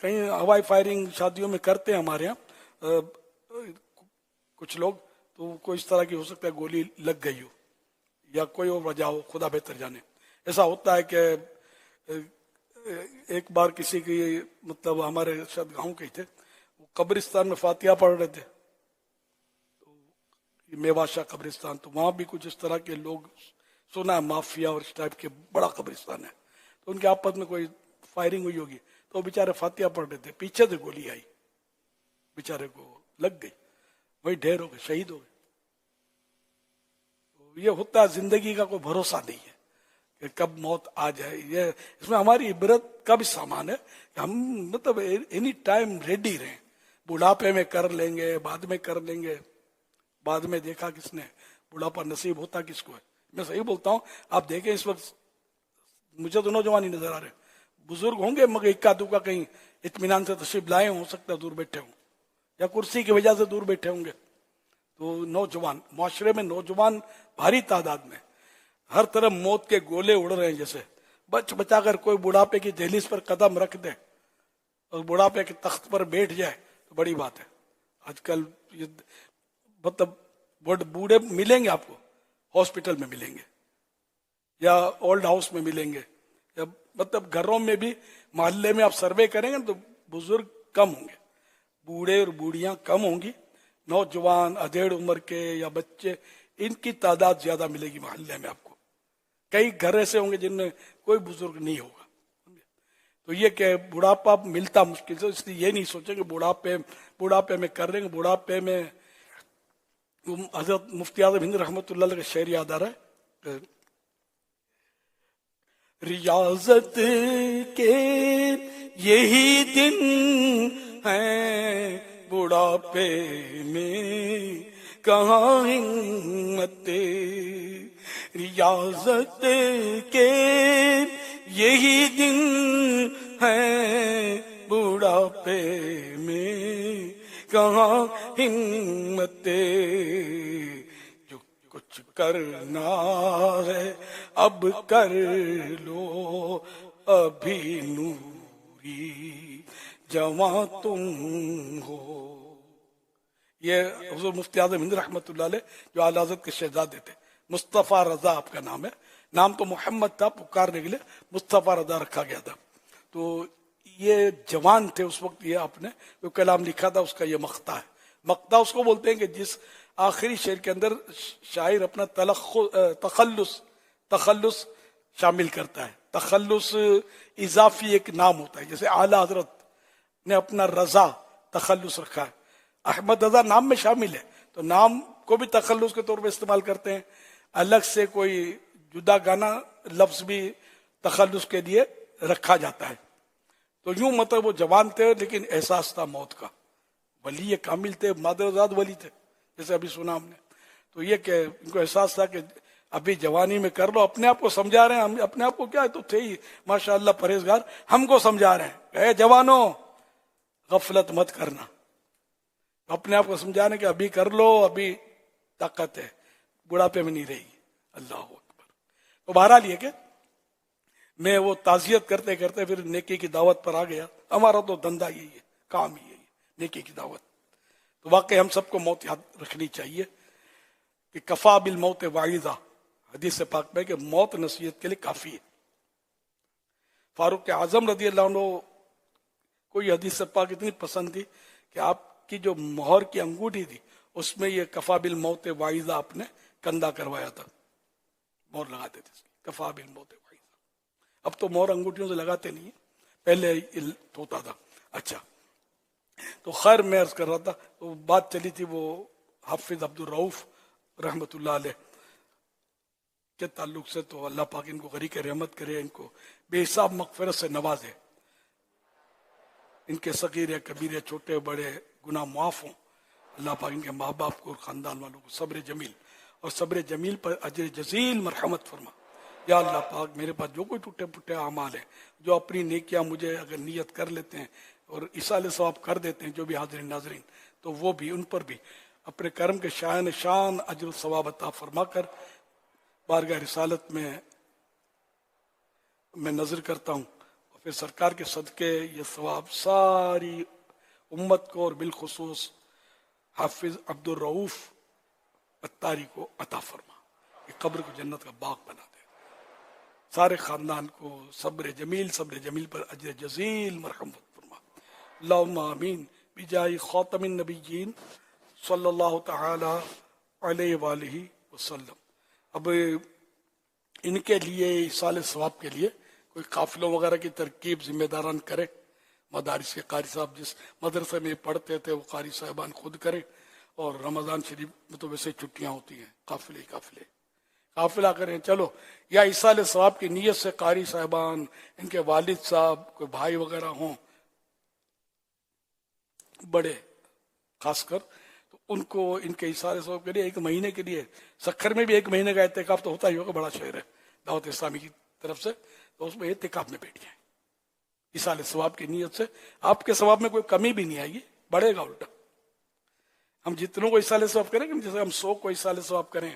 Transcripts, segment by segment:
کہیں ہوائی فائرنگ شادیوں میں کرتے ہیں ہمارے یہاں کچھ لوگ، تو کوئی اس طرح کی ہو سکتا ہے گولی لگ گئی ہو یا کوئی اور وجہ ہو، خدا بہتر جانے. ایسا ہوتا ہے کہ ایک بار کسی کی مطلب ہمارے شاید گاؤں کے تھے، وہ قبرستان میں فاتحہ پڑھ رہے تھے، میواشا قبرستان، تو وہاں بھی کچھ اس طرح کے لوگ سنا ہے مافیا اور اس ٹائپ کے بڑا قبرستان ہے، تو ان کے آپس میں کوئی فائرنگ ہوئی ہوگی، تو وہ بیچارے فاتحہ پڑھ رہے تھے، پیچھے سے گولی آئی، بیچارے کو لگ گئی، وہی ڈھیر ہو گئے، شہید ہو گئے. تو یہ ہوتا ہے، زندگی کا کوئی بھروسہ نہیں ہے کہ کب موت آ جائے. یہ اس میں ہماری عبرت کا بھی سامان ہے کہ ہم مطلب اینی ٹائم ریڈی رہیں. بڑھاپے میں کر لیں گے، بعد میں کر لیں گے، بعد میں دیکھا کس نے، بڑھاپا نصیب ہوتا کس کو ہے. میں صحیح بولتا ہوں، آپ دیکھیں اس وقت مجھے تو نوجوان ہی نظر آ رہے ہیں، بزرگ ہوں گے مگر اکا دکا کہیں اطمینان سے تشریف لائے، ہو سکتا ہے دور بیٹھے ہوں یا کرسی کی وجہ سے دور بیٹھے ہوں گے. تو نوجوان معاشرے میں نوجوان بھاری تعداد میں، ہر طرف موت کے گولے اڑ رہے ہیں، جیسے بچ بچا کر کوئی بڑھاپے کی دہلیز پر قدم رکھ دے اور بڑھاپے کے تخت پر بیٹھ جائے تو بڑی بات ہے. آج کل مطلب بوڑھے ملیں گے آپ کو ہاسپٹل میں ملیں گے یا اولڈ ہاؤس میں ملیں گے، یا مطلب گھروں میں بھی، محلے میں آپ سروے کریں گے تو بزرگ کم ہوں گے، بوڑھے اور بوڑھیاں کم ہوں گی، نوجوان ادھیڑ عمر کے یا بچے، ان کی تعداد زیادہ ملے گی محلے میں آپ کو. کئی گھر ایسے ہوں گے جن میں کوئی بزرگ نہیں ہوگا. تو یہ کہ بڑھاپا ملتا مشکل سے، اس لیے یہ نہیں سوچیں کہ بڑھاپے میں کر رہے ہیں. بڑھاپے میں حضرت مفتی اعظم ہند رحمۃ اللہ علیہ کا شعر یاد آ رہا ہے، ریاضت کے یہی دن ہیں بڑھاپے میں کہاں ہمت، ریاضت کے یہی دن ہیں بڑھاپے میں کہاں ہمت، جو کچھ کرنا ہے اب کر لو ابھی نوری جواں تم ہو. یہ حضور مفتی اعظم ہند رحمۃ اللہ علیہ جو اعلی حضرت کے شہزادے تھے. مصطفیٰ رضا آپ کا نام ہے، نام تو محمد تھا، پکارنے کے لیے مصطفیٰ رضا رکھا گیا تھا. تو یہ جوان تھے اس وقت. یہ آپ نے جو کلام لکھا تھا اس کا یہ مقطع ہے. مقطع اس کو بولتے ہیں کہ جس آخری شعر کے اندر شاعر اپنا تخلص شامل کرتا ہے. تخلص اضافی ایک نام ہوتا ہے، جیسے اعلی حضرت نے اپنا رضا تخلص رکھا ہے، احمد رضا نام میں شامل ہے، تو نام کو بھی تخلص کے طور پہ استعمال کرتے ہیں. الگ سے کوئی جدا گانا لفظ بھی تخلص کے لیے رکھا جاتا ہے. تو یوں مطلب وہ جوان تھے لیکن احساس تھا موت کا. ولی کامل تھے، مادرزاد ولی تھے جیسے ابھی سنا ہم نے. تو یہ کہ ان کو احساس تھا کہ ابھی جوانی میں کر لو. اپنے آپ کو سمجھا رہے ہیں، ہم اپنے آپ کو کیا ہے تو تھے ہی ماشاءاللہ پرہیزگار، ہم کو سمجھا رہے ہیں اے جوانوں غفلت مت کرنا. اپنے آپ کو سمجھا رہے ہیں کہ ابھی کر لو، ابھی طاقت ہے، بڑھاپے میں نہیں رہی. اللہ اکبر. تو بہرحال یہ کہ میں وہ تعزیت کرتے کرتے پھر نیکی کی دعوت پر آ گیا. ہمارا تو دھندا یہی ہے، کام ہی یہی ہے، نیکی کی دعوت. تو واقعی ہم سب کو موت یاد رکھنی چاہیے کہ کفا بالموت واعظہ، حدیث پاک میں کہ موت نصیحت کے لیے کافی ہے. فاروق اعظم رضی اللہ عنہ کو یہ حدیث پاک اتنی پسند تھی کہ آپ کی جو مہر کی انگوٹھی تھی اس میں یہ کفا بالموت واعظہ آپ نے کندھا کروایا تھا، مہر لگاتے تھے کفا بالموت واعظہ. اب تو مہر انگوٹھیوں سے لگاتے نہیں ہیں، پہلے ہوتا تھا. اچھا، تو خیر میں عرض کر رہا تھا، تو بات چلی تھی وہ حافظ عبد الرؤف رحمۃ اللہ علیہ کے تعلق سے. تو اللہ پاک ان کو غریق رحمت کرے، ان کو بے حساب مغفرت سے نوازے، ان کے صغیر کبیر چھوٹے بڑے گناہ معاف ہوں. اللہ پاک ان کے ماں باپ کو اور خاندان والوں کو صبر جمیل، اور صبر جمیل پر اجر جزیل مرحمت فرما. یا اللہ پاک میرے پاس جو کوئی ٹوٹے پھوٹے اعمال ہیں، جو اپنی نیکیاں مجھے اگر نیت کر لیتے ہیں اور ایصال ثواب کر دیتے ہیں جو بھی حاضرین ناظرین، تو وہ بھی ان پر بھی اپنے کرم کے شان اجر و ثواب عطا فرما کر بارگاہ رسالت میں نظر کرتا ہوں. پھر سرکار کے صدقے یہ ثواب ساری امت کو اور بالخصوص حافظ عبد الرؤوف اتاری کو عطا فرما، کہ قبر کو جنت کا باغ بنا دے، سارے خاندان کو صبر جمیل پر اجر جزیل مرحمت فرما، اللہم آمین بجاہ خاتم النبیین صلی اللہ تعالی علیہ وآلہ وسلم۔ اب ان کے لیے ایصال ثواب کے لیے کوئی قافلوں وغیرہ کی ترکیب ذمہ داران کرے، مدارس کے قاری صاحب جس مدرسے میں پڑھتے تھے وہ قاری صاحبان خود کریں، اور رمضان شریف میں تو ویسے چھٹیاں ہوتی ہیں، قافلہ کریں، چلو، یا ایصال ثواب کی نیت سے قاری صاحبان، ان کے والد صاحب، کوئی بھائی وغیرہ ہوں بڑے خاص کر، تو ان کو ان کے ایصال ثواب کے لیے 1 مہینے کے لیے، سکھر میں بھی 1 مہینے کا اعتکاف تو ہوتا ہی ہوگا، بڑا شہر ہے دعوت اسلامی کی طرف سے، تو اس میں اعتکاف میں بیٹھ جائیں ایصال ثواب کی نیت سے، آپ کے ثواب میں کوئی کمی بھی نہیں آئے گی، بڑھے گا الٹا۔ ہم جتنوں کو ایصال ثواب کریں گے، جیسے ہم 100 کو ایصال ثواب کریں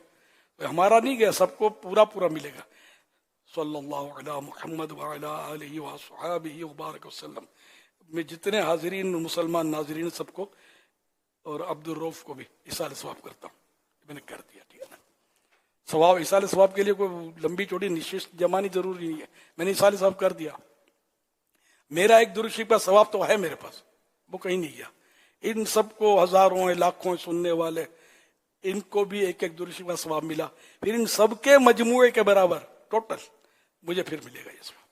تو ہمارا نہیں گیا، سب کو پورا ملے گا۔ صلی اللہ علی محمد وعلی آلہ وصحابہ وبارک وسلم۔ میں جتنے حاضرین مسلمان ناظرین سب کو، اور عبد الرؤوف کو بھی ایصال ثواب کرتا ہوں، میں نے کر دیا، ٹھیک ہے نا۔ ثواب ایصال ثواب کے لیے کوئی لمبی چوڑی نشست جمانی ضروری نہیں ہے، میں نے ایصال ثواب کر دیا، میرا ایک درود شریف کا ثواب تو ہے میرے پاس، وہ کہیں نہیں گیا۔ ان سب کو ہزاروں لاکھوں سننے والے، ان کو بھی ایک درود شریف کا ثواب ملا، پھر ان سب کے مجموعے کے برابر ٹوٹل مجھے پھر ملے گا یہ ثواب۔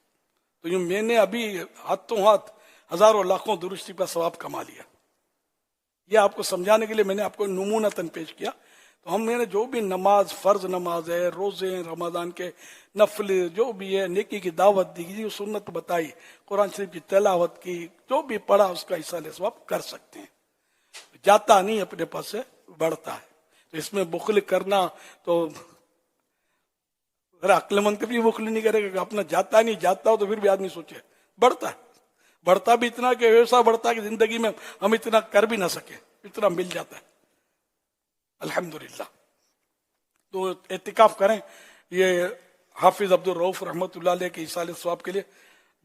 تو یہ میں نے ابھی ہاتھوں ہاتھ ہزاروں لاکھوں درود شریف کا ثواب کما لیا۔ یہ آپ کو سمجھانے کے لیے میں نے آپ کو نمونتاً پیش کیا۔ تو ہم نے جو بھی نماز، فرض نماز ہے، روزے، رمضان کے نفل، جو بھی ہے، نیکی کی دعوت دی گئی، سنت بتائی، قرآن شریف کی تلاوت کی، جو بھی پڑھا اس کا ایصال ثواب کر سکتے ہیں، جاتا نہیں اپنے پاس سے بڑھتا ہے۔ تو اس میں بخل کرنا تو عقل مند کبھی بخل نہیں کرے گا، کہ اپنا جاتا نہیں، جاتا ہو تو پھر بھی آدمی سوچے، بڑھتا ہے، بڑھتا بھی اتنا کہ ایسا بڑھتا ہے کہ زندگی میں ہم اتنا کر بھی نہ سکے، اتنا مل جاتا ہے، الحمدللہ۔ تو اعتکاف کریں۔ یہ حافظ عبد الرؤوف رحمۃ اللہ علیہ کے ایصال ثواب کے لیے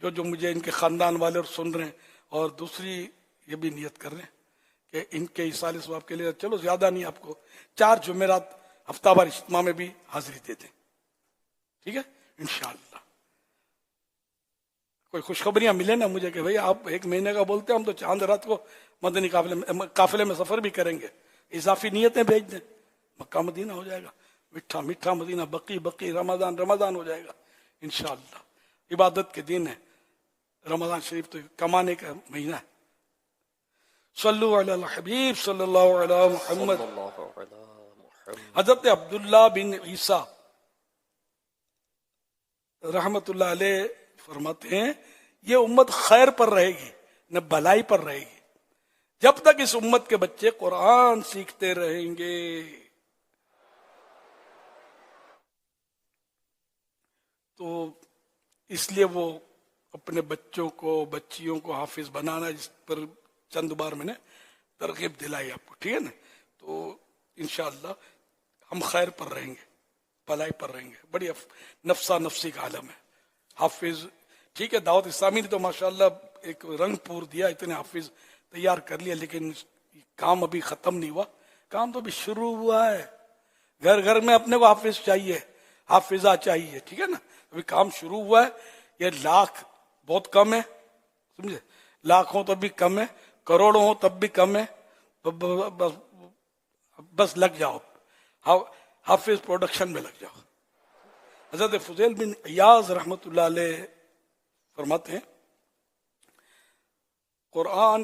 جو مجھے ان کے خاندان والے اور سن رہے ہیں، اور دوسری یہ بھی نیت کر رہے ہیں کہ ان کے ایصال ثواب کے لیے، چلو زیادہ نہیں، آپ کو 4 جمعرات ہفتہ وار اجتماع میں بھی حاضری دے دیں، ٹھیک ہے انشاءاللہ۔ کوئی خوشخبریاں ملے نا مجھے کہ بھئی آپ 1 مہینے کا بولتے ہیں، ہم تو چاند رات کو مدنی قافلے میں سفر بھی کریں گے، اضافی نیتیں بھیج دیں، مکہ مدینہ ہو جائے گا، میٹھا میٹھا مدینہ، بقی رمضان ہو جائے گا انشاءاللہ۔ عبادت کے دن ہے، رمضان شریف تو کمانے کا مہینہ ہے۔ صلو علی الحبیب صلی اللہ علی محمد۔ حضرت عبداللہ بن عیسیٰ رحمت اللہ علیہ فرماتے ہیں، یہ امت خیر پر رہے گی نہ بھلائی پر رہے گی جب تک اس امت کے بچے قرآن سیکھتے رہیں گے۔ تو اس لیے وہ اپنے بچوں کو، بچیوں کو حافظ بنانا، جس پر چند بار میں نے ترغیب دلائی آپ کو، ٹھیک ہے نا۔ تو انشاءاللہ ہم خیر پر رہیں گے، بھلائی پر رہیں گے۔ بڑی نفسا نفسی کا عالم ہے۔ حافظ ٹھیک ہے، دعوت اسلامی نے تو ماشاءاللہ ایک رنگ پور دیا، اتنے حافظ تیار کر لیا، لیکن کام ابھی ختم نہیں ہوا، کام تو ابھی شروع ہوا ہے۔ گھر گھر میں اپنے کو حافظ چاہیے، حافظہ چاہیے، ٹھیک ہے نا۔ ابھی کام شروع ہوا ہے۔ یہ لاکھ بہت کم ہے، سمجھے، لاکھ ہوں تب بھی کم ہے، کروڑوں ہوں تب بھی کم ہے، بس لگ جاؤ، حافظ پروڈکشن میں لگ جاؤ۔ حضرت فضیل بن عیاض رحمت اللہ علیہ فرماتے ہیں، قرآن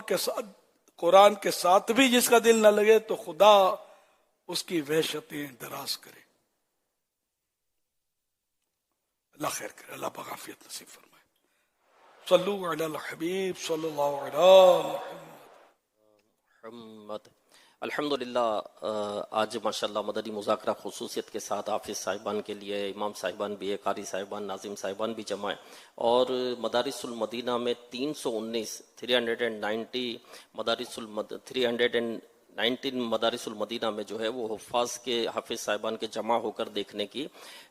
کے ساتھ بھی جس کا دل نہ لگے تو خدا اس کی وحشتیں دراز کرے۔ اللہ خیر کرے، اللہ پاک عافیت نصیب فرمائے۔ صلو علی الحبیب صلی اللہ علیہ محمد۔ الحمدللہ آج ماشاءاللہ مدنی مذاکرہ خصوصیت کے ساتھ حافظ صاحبان کے لیے امام صاحبان بھی ہے، قاری صاحبان، ناظم صاحبان بھی جمع ہیں، اور مدارس المدینہ میں 319 مدارس المدینہ میں جو ہے وہ حفاظ کے، حافظ صاحبان کے جمع ہو کر دیکھنے کی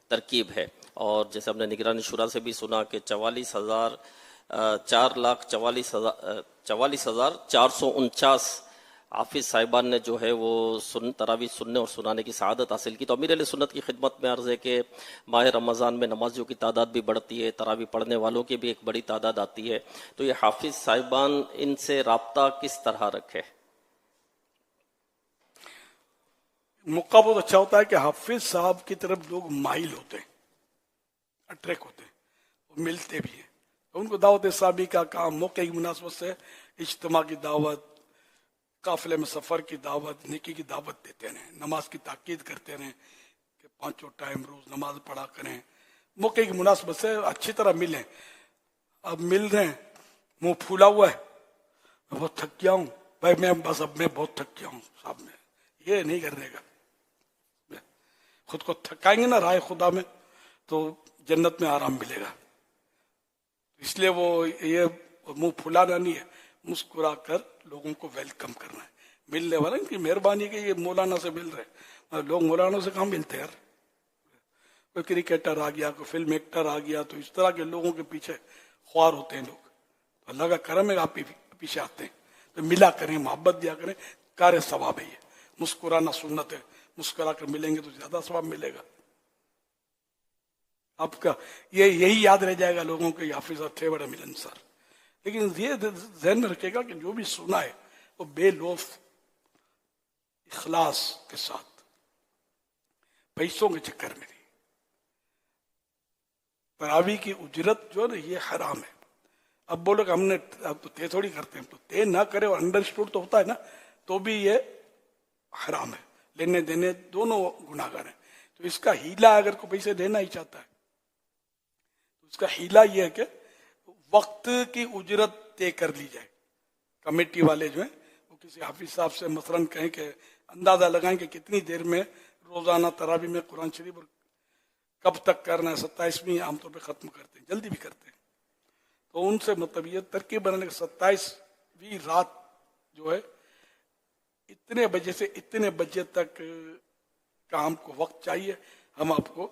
ترکیب ہے۔ اور جیسے ہم نے نگرانی شورا سے بھی سنا کہ 44,000 4,44,449 حافظ صاحبان نے جو ہے وہ تراویح سننے اور سنانے کی سعادت حاصل کی. تو امیر علیہ سنت کی خدمت میں عرض ہے کہ ماہ رمضان میں نمازیوں کی تعداد بھی بڑھتی ہے، تراویح پڑھنے والوں کی بھی ایک بڑی تعداد آتی ہے. تو یہ حافظ صاحبان ان سے رابطہ کس طرح رکھے؟ موقع بہت اچھا ہوتا ہے کہ حافظ صاحب کی طرف لوگ مائل ہوتے ہیں، اٹریک ہوتے ہیں، وہ ملتے بھی ہیں. تو ان کو دعوت اسلامی کا کام موقع کی مناسبت سے اجتماع کی دعوت، قافلے میں سفر کی دعوت، نیکی کی دعوت دیتے رہیں، نماز کی تاکید کرتے رہیں کہ 5 ٹائم روز نماز پڑھا کریں. موقع کی مناسبت سے اچھی طرح ملیں. اب مل رہے ہیں، منہ پھولا ہوا ہے، میں بہت تھک گیا ہوں بھائی، میں بہت تھک گیا ہوں صاحب، میں یہ نہیں کرنے کا. خود کو تھکائیں گے نا رائے خدا میں تو جنت میں آرام ملے گا. اس لیے وہ یہ منہ پھلانا نہیں ہے، مسکرا کر لوگوں کو ویلکم کرنا ہے. ملنے والا ان کی مہربانی کہ یہ مولانا سے مل رہے. لوگ مولانا سے کہاں ملتے یار؟ کوئی کرکٹر آ گیا، کوئی فلم ایکٹر آ گیا، تو اس طرح کے لوگوں کے پیچھے خوار ہوتے ہیں لوگ. اللہ کا کرم ہے آپ پیچھے آتے ہیں تو ملا کریں، محبت دیا کریں، کار ثواب ہے. یہ مسکرانا سنت ہے، مسکرا کر ملیں گے تو زیادہ ثواب ملے گا. آپ کا یہی یاد رہ جائے گا لوگوں کے، حافظ تھے بڑے ملنسار. لیکن یہ ذہن میں رکھے گا کہ جو بھی سنا ہے وہ بے لوف اخلاص کے ساتھ، پیسوں کے چکر میں نہیں. تراویح کی اجرت جو ہے نا یہ حرام ہے. اب بولو کہ ہم نے اب تو طے تھوڑی کرتے ہیں، تو طے نہ کرے اور انڈرسٹوڈ تو ہوتا ہے نا، تو بھی یہ حرام ہے. لینے دینے دونوں گناہگار ہیں. تو اس کا ہیلا اگر کوئی پیسے دینا ہی چاہتا ہے تو اس کا ہیلا یہ ہے کہ وقت کی اجرت طے کر لی جائے. کمیٹی والے جو ہیں وہ کسی حافظ صاحب سے مثلاً کہیں کہ اندازہ لگائیں کہ کتنی دیر میں روزانہ تراویح میں قرآن شریف اور کب تک کرنا ہے. 27ویں عام طور پہ ختم کرتے ہیں، جلدی بھی کرتے ہیں. تو ان سے مطلب یہ ترکیب بنانے کے 27ویں رات جو ہے اتنے بجے سے اتنے بجے تک کا ہم کو وقت چاہیے، ہم آپ کو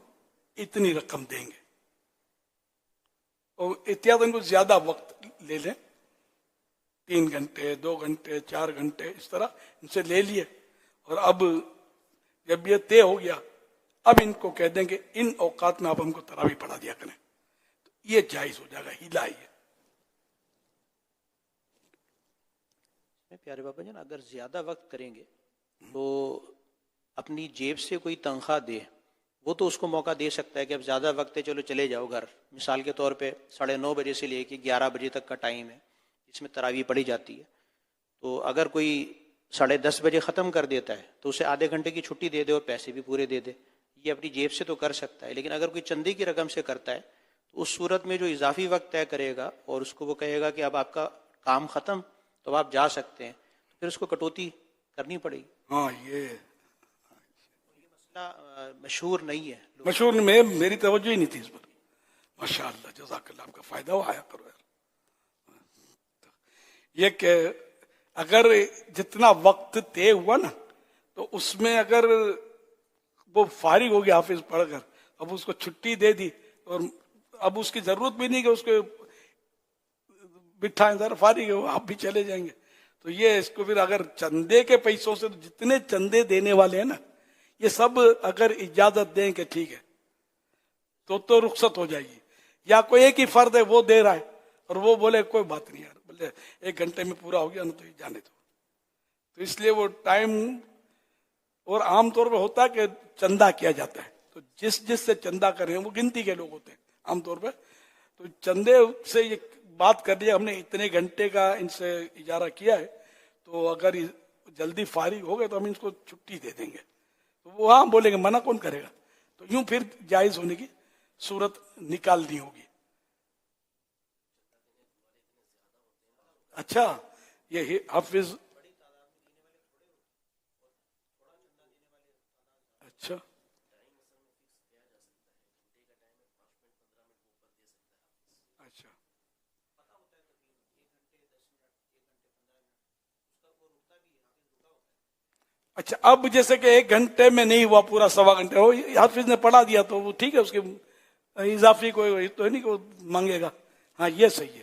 اتنی رقم دیں گے. اور احتیاط ان کو زیادہ وقت لے لیں، 3 گھنٹے 2 گھنٹے 4 گھنٹے اس طرح ان سے لے لیے. اور اب جب یہ طے ہو گیا اب ان کو کہہ دیں کہ ان اوقات میں آپ ہم کو تراویح پڑھا دیا کریں، تو یہ جائز ہو جائے گا. ہیلا ہے. پیارے بابا جان، اگر زیادہ وقت کریں گے تو اپنی جیب سے کوئی تنخواہ دے، وہ تو اس کو موقع دے سکتا ہے کہ اب زیادہ وقت ہے چلو چلے جاؤ گھر. مثال کے طور پہ 9:30 بجے سے لے کے 11 بجے تک کا ٹائم ہے جس میں تراویح پڑھی جاتی ہے. تو اگر کوئی 10:30 بجے ختم کر دیتا ہے تو اسے آدھے گھنٹے کی چھٹی دے دے اور پیسے بھی پورے دے دے. یہ اپنی جیب سے تو کر سکتا ہے. لیکن اگر کوئی چندے کی رقم سے کرتا ہے تو اس صورت میں جو اضافی وقت طے کرے گا اور اس کو وہ کہے گا کہ اب آپ کا کام ختم تو آپ جا سکتے ہیں، تو پھر اس کو کٹوتی کرنی پڑے گی. ہاں یہ مسئلہ مشہور نہیں ہے. مشہور میں میری توجہ ہی نہیں تھی اس پر. ماشاء اللہ، جزاک اللہ، آپ کا فائدہ ہو آیا کرو یار. یہ کہ اگر جتنا وقت طے ہوا نا تو اس میں اگر وہ فارغ ہو گیا حافظ پڑھ کر، اب اس کو چھٹی دے دی اور اب اس کی ضرورت بھی نہیں کہ اس کو بٹھائیں، ذرا فارغ ہو آپ بھی چلے جائیں گے. تو یہ اس کو پھر اگر چندے کے پیسوں سے، جتنے چندے دینے والے ہیں نا یہ سب اگر اجازت دیں کہ ٹھیک ہے تو رخصت ہو جائے گی. یا کوئی ایک ہی فرد ہے وہ دے رہا ہے اور وہ بولے کوئی بات نہیں یار، بولے 1 گھنٹے میں پورا ہو گیا نا تو یہ جانے دو. تو اس لیے وہ ٹائم، اور عام طور پہ ہوتا ہے کہ چندہ کیا جاتا ہے تو جس سے چندہ کر رہے ہیں وہ گنتی کے لوگ ہوتے ہیں عام طور پہ. تو چندے سے یہ بات کر لیا ہم نے اتنے گھنٹے کا ان سے اجارہ کیا ہے، تو اگر جلدی فارغ ہو گئے تو ہم ان کو چھٹی دے دیں گے. تو وہ ہاں بولیں گے، منع کون کرے گا. تو یوں پھر جائز ہونے کی صورت نکالنی ہوگی. اچھا یہ حافظ، اچھا اچھا اچھا. اب جیسے کہ 1 گھنٹے میں نہیں ہوا پورا، 1.25 گھنٹے ہو، حافظ نے پڑھا دیا تو وہ ٹھیک ہے، اس کے اضافی کوئی تو نہیں کہ وہ مانگے گا. ہاں یہ صحیح ہے.